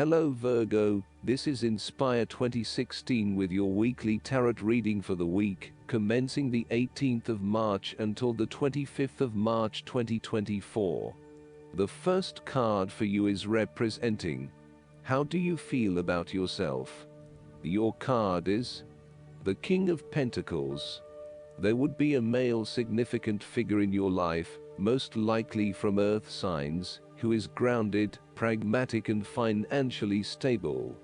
Hello Virgo, this is Inspire 2016 with your weekly tarot reading for the week, commencing the 18th of March until the 25th of March 2024. The first card for you is representing, how do you feel about yourself? Your card is the King of Pentacles. There would be a male significant figure in your life, most likely from earth signs, who is grounded, pragmatic and financially stable.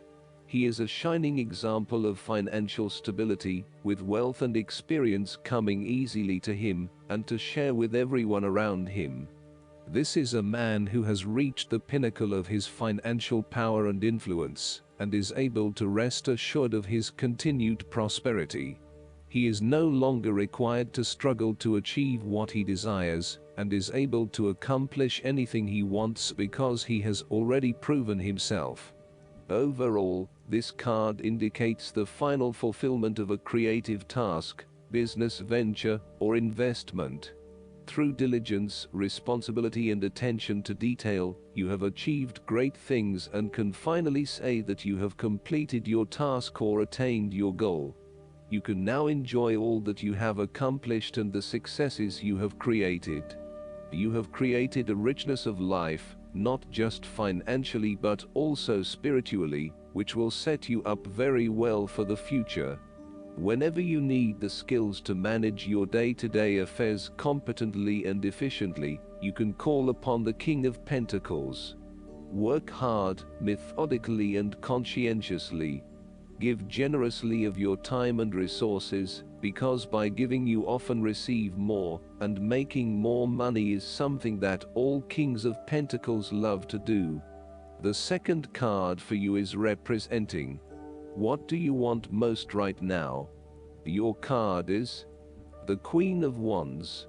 He is a shining example of financial stability, with wealth and experience coming easily to him, and to share with everyone around him. This is a man who has reached the pinnacle of his financial power and influence, and is able to rest assured of his continued prosperity. He is no longer required to struggle to achieve what he desires, and is able to accomplish anything he wants because he has already proven himself. Overall, this card indicates the final fulfillment of a creative task, business venture, or investment. Through diligence, responsibility and attention to detail, you have achieved great things and can finally say that you have completed your task or attained your goal. You can now enjoy all that you have accomplished and the successes you have created. You have created a richness of life, not just financially but also spiritually, which will set you up very well for the future. Whenever you need the skills to manage your day-to-day affairs competently and efficiently, you can call upon the King of Pentacles. Work hard, methodically and conscientiously. Give generously of your time and resources, because by giving you often receive more, and making more money is something that all Kings of Pentacles love to do. The second card for you is representing, what do you want most right now? Your card is the Queen of Wands.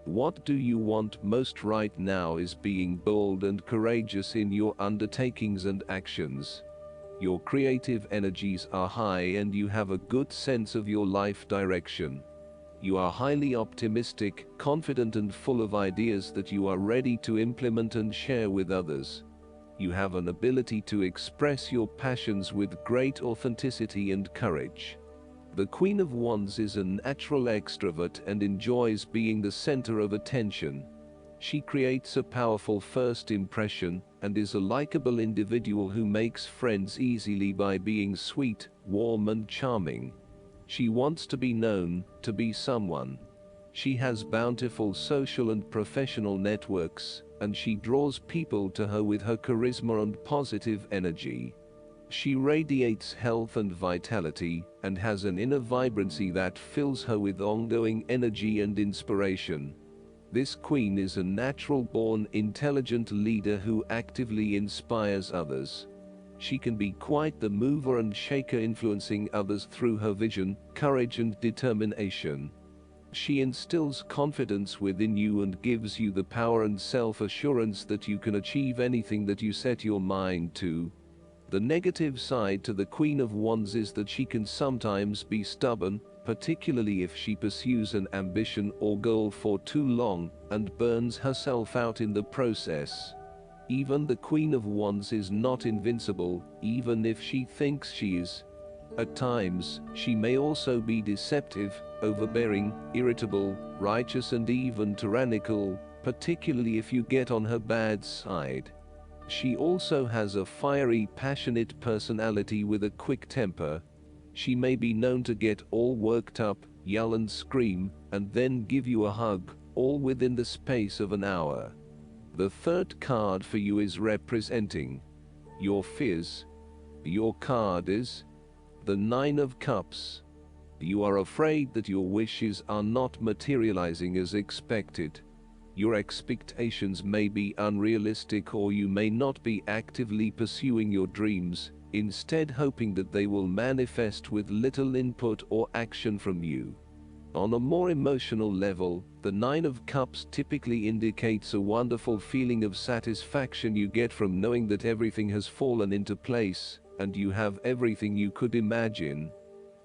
What do you want most right now is being bold and courageous in your undertakings and actions. Your creative energies are high and you have a good sense of your life direction. You are highly optimistic, confident and full of ideas that you are ready to implement and share with others. You have an ability to express your passions with great authenticity and courage. The Queen of Wands is a natural extrovert and enjoys being the center of attention. She creates a powerful first impression, and is a likable individual who makes friends easily by being sweet, warm and charming. She wants to be known, to be someone. She has bountiful social and professional networks, and she draws people to her with her charisma and positive energy. She radiates health and vitality, and has an inner vibrancy that fills her with ongoing energy and inspiration. This queen is a natural-born intelligent leader who actively inspires others. She can be quite the mover and shaker, influencing others through her vision, courage and determination. She instills confidence within you and gives you the power and self-assurance that you can achieve anything that you set your mind to. The negative side to the Queen of Wands is that she can sometimes be stubborn, particularly if she pursues an ambition or goal for too long, and burns herself out in the process. Even the Queen of Wands is not invincible, even if she thinks she is. At times, she may also be deceptive, overbearing, irritable, righteous and even tyrannical, particularly if you get on her bad side. She also has a fiery, passionate personality with a quick temper. She may be known to get all worked up, yell and scream, and then give you a hug, all within the space of an hour. The third card for you is representing your fears. Your card is the Nine of Cups. You are afraid that your wishes are not materializing as expected. Your expectations may be unrealistic, or you may not be actively pursuing your dreams, instead hoping that they will manifest with little input or action from you. On a more emotional level, the Nine of Cups typically indicates a wonderful feeling of satisfaction you get from knowing that everything has fallen into place, and you have everything you could imagine.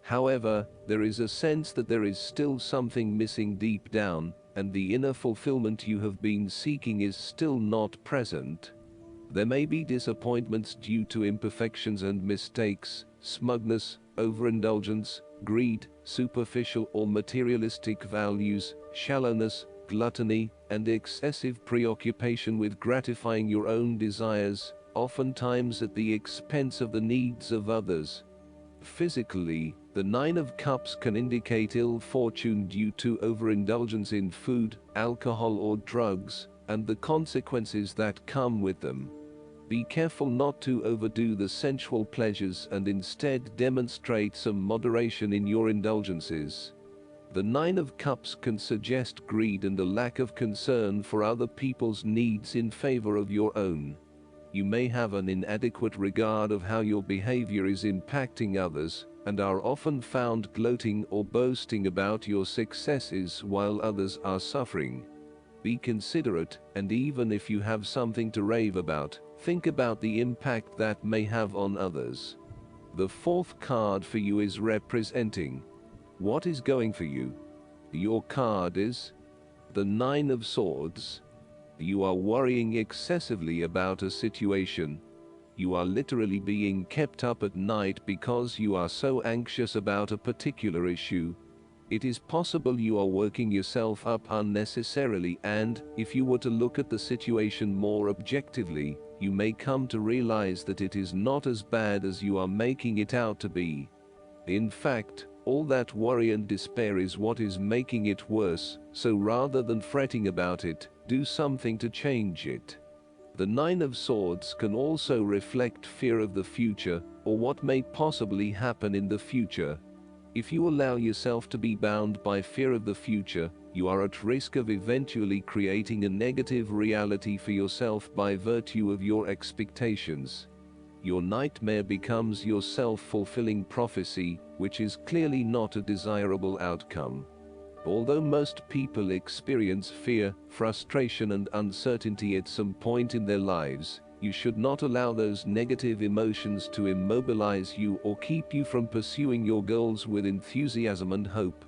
However, there is a sense that there is still something missing deep down, and the inner fulfillment you have been seeking is still not present. There may be disappointments due to imperfections and mistakes, smugness, overindulgence, greed, superficial or materialistic values, shallowness, gluttony, and excessive preoccupation with gratifying your own desires, oftentimes at the expense of the needs of others. Physically, the Nine of Cups can indicate ill fortune due to overindulgence in food, alcohol or drugs, and the consequences that come with them. Be careful not to overdo the sensual pleasures and instead demonstrate some moderation in your indulgences. The Nine of Cups can suggest greed and a lack of concern for other people's needs in favor of your own. You may have an inadequate regard of how your behavior is impacting others, and are often found gloating or boasting about your successes while others are suffering. Be considerate, and even if you have something to rave about, think about the impact that may have on others. The fourth card for you is representing what is going for you. Your card is the Nine of Swords. You are worrying excessively about a situation. You are literally being kept up at night because you are so anxious about a particular issue. It is possible you are working yourself up unnecessarily, and if you were to look at the situation more objectively, you may come to realize that it is not as bad as you are making it out to be. In fact, all that worry and despair is what is making it worse, so rather than fretting about it, do something to change it. The Nine of Swords can also reflect fear of the future, or what may possibly happen in the future. If you allow yourself to be bound by fear of the future, you are at risk of eventually creating a negative reality for yourself by virtue of your expectations. Your nightmare becomes your self-fulfilling prophecy, which is clearly not a desirable outcome. Although most people experience fear, frustration and uncertainty at some point in their lives, you should not allow those negative emotions to immobilize you or keep you from pursuing your goals with enthusiasm and hope.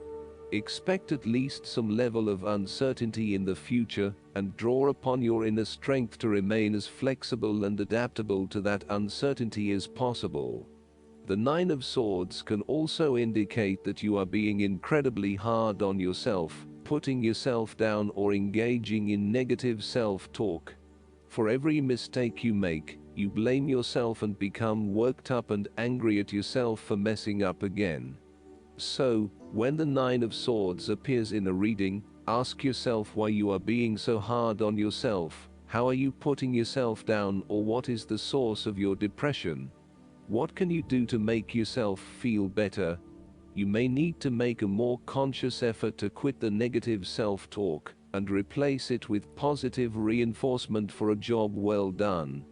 Expect at least some level of uncertainty in the future, and draw upon your inner strength to remain as flexible and adaptable to that uncertainty as possible. The Nine of Swords can also indicate that you are being incredibly hard on yourself, putting yourself down or engaging in negative self-talk. For every mistake you make, you blame yourself and become worked up and angry at yourself for messing up again. So, when the Nine of Swords appears in a reading, ask yourself why you are being so hard on yourself. How are you putting yourself down, or what is the source of your depression? What can you do to make yourself feel better? You may need to make a more conscious effort to quit the negative self-talk and replace it with positive reinforcement for a job well done.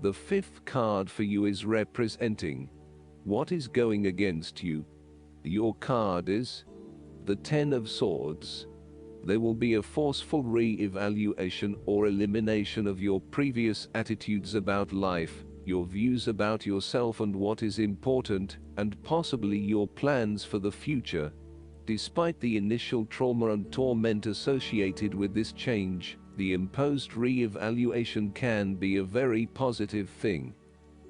The fifth card for you is representing what is going against you. Your card is the Ten of Swords. There will be a forceful re-evaluation or elimination of your previous attitudes about life, your views about yourself and what is important, and possibly your plans for the future. Despite the initial trauma and torment associated with this change, the imposed re-evaluation can be a very positive thing.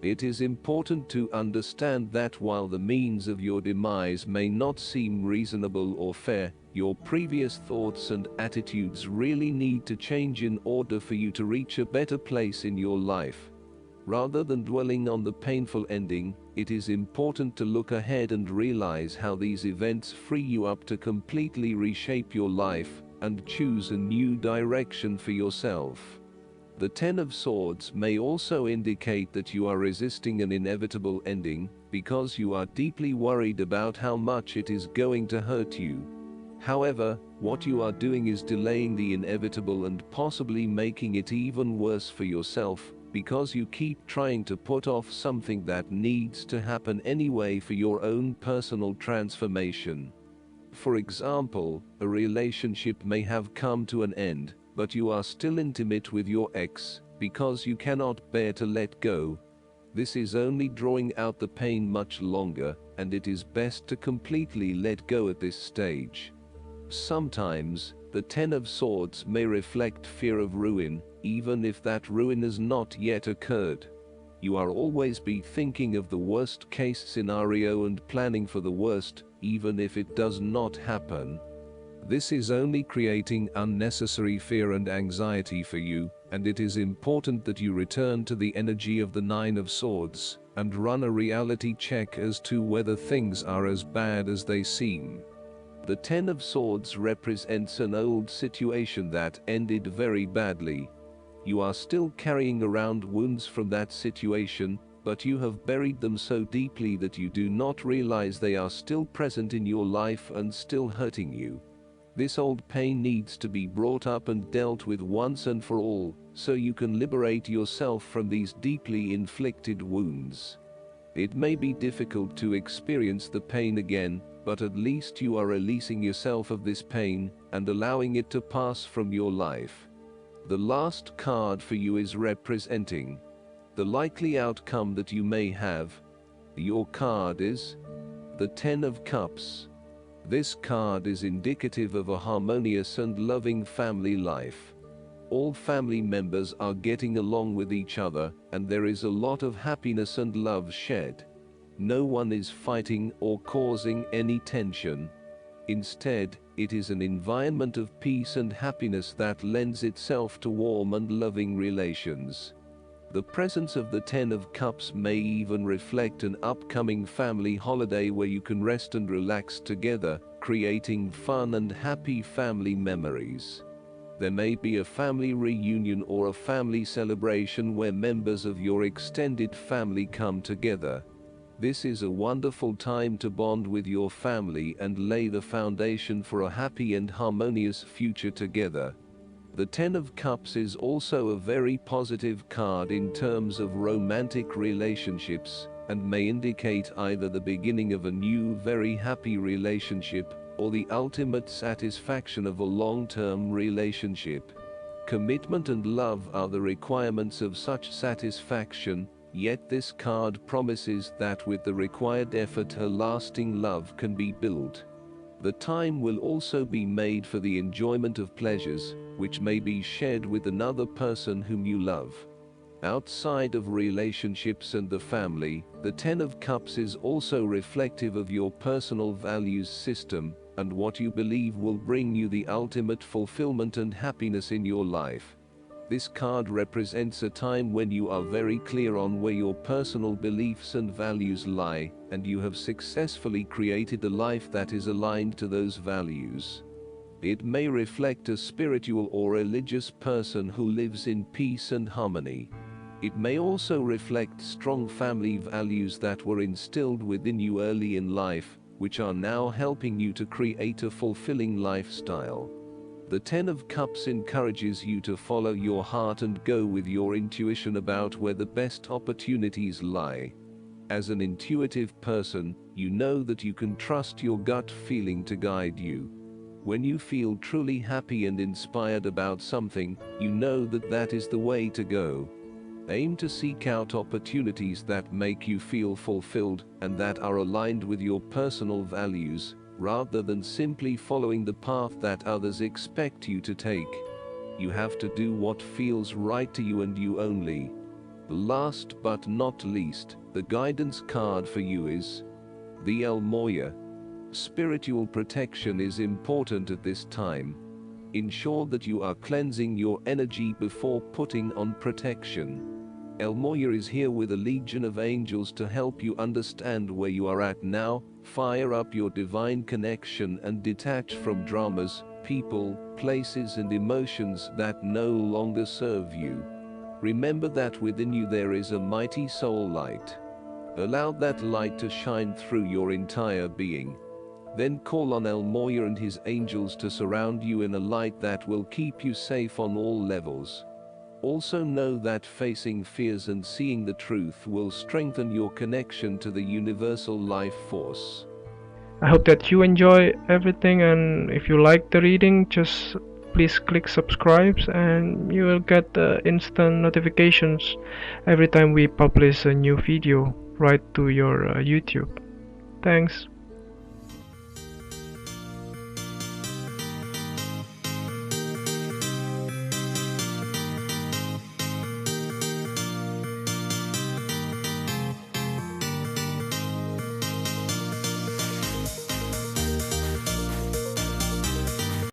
It is important to understand that while the means of your demise may not seem reasonable or fair, your previous thoughts and attitudes really need to change in order for you to reach a better place in your life. Rather than dwelling on the painful ending, it is important to look ahead and realize how these events free you up to completely reshape your life and choose a new direction for yourself. The Ten of Swords may also indicate that you are resisting an inevitable ending because you are deeply worried about how much it is going to hurt you. However, what you are doing is delaying the inevitable and possibly making it even worse for yourself, because you keep trying to put off something that needs to happen anyway for your own personal transformation. For example, a relationship may have come to an end, but you are still intimate with your ex because you cannot bear to let go. This is only drawing out the pain much longer, and it is best to completely let go at this stage. Sometimes, the Ten of Swords may reflect fear of ruin, even if that ruin has not yet occurred. You are always be thinking of the worst case scenario and planning for the worst, even if it does not happen. This is only creating unnecessary fear and anxiety for you, and it is important that you return to the energy of the Nine of Swords, and run a reality check as to whether things are as bad as they seem. The Ten of Swords represents an old situation that ended very badly. You are still carrying around wounds from that situation, but you have buried them so deeply that you do not realize they are still present in your life and still hurting you. This old pain needs to be brought up and dealt with once and for all, so you can liberate yourself from these deeply inflicted wounds. It may be difficult to experience the pain again, but at least you are releasing yourself of this pain and allowing it to pass from your life. The last card for you is representing the likely outcome that you may have. Your card is the Ten of Cups. This card is indicative of a harmonious and loving family life. All family members are getting along with each other, and there is a lot of happiness and love shared. No one is fighting or causing any tension. Instead, it is an environment of peace and happiness that lends itself to warm and loving relations. The presence of the Ten of Cups may even reflect an upcoming family holiday where you can rest and relax together, creating fun and happy family memories. There may be a family reunion or a family celebration where members of your extended family come together. This is a wonderful time to bond with your family and lay the foundation for a happy and harmonious future together. The Ten of Cups is also a very positive card in terms of romantic relationships, and may indicate either the beginning of a new very happy relationship, or the ultimate satisfaction of a long-term relationship. Commitment and love are the requirements of such satisfaction, yet this card promises that with the required effort a lasting love can be built. The time will also be made for the enjoyment of pleasures, which may be shared with another person whom you love. Outside of relationships and the family, the Ten of Cups is also reflective of your personal values system, and what you believe will bring you the ultimate fulfillment and happiness in your life. This card represents a time when you are very clear on where your personal beliefs and values lie, and you have successfully created a life that is aligned to those values. It may reflect a spiritual or religious person who lives in peace and harmony. It may also reflect strong family values that were instilled within you early in life, which are now helping you to create a fulfilling lifestyle. The Ten of Cups encourages you to follow your heart and go with your intuition about where the best opportunities lie. As an intuitive person, you know that you can trust your gut feeling to guide you. When you feel truly happy and inspired about something, you know that that is the way to go. Aim to seek out opportunities that make you feel fulfilled and that are aligned with your personal values, rather than simply following the path that others expect you to take. You have to do what feels right to you and you only. Last but not least, the guidance card for you is the Elmoya. Spiritual protection is important at this time. Ensure that you are cleansing your energy before putting on protection. Elmoya is here with a legion of angels to help you understand where you are at now, fire up your divine connection and detach from dramas, people, places and emotions that no longer serve you. Remember that within you there is a mighty soul light. Allow that light to shine through your entire being. Then call on Elmoya and his angels to surround you in a light that will keep you safe on all levels. Also know that facing fears and seeing the truth will strengthen your connection to the universal life force. I hope that you enjoy everything, and if you like the reading, just please click subscribe and you will get instant notifications every time we publish a new video right to your YouTube. Thanks.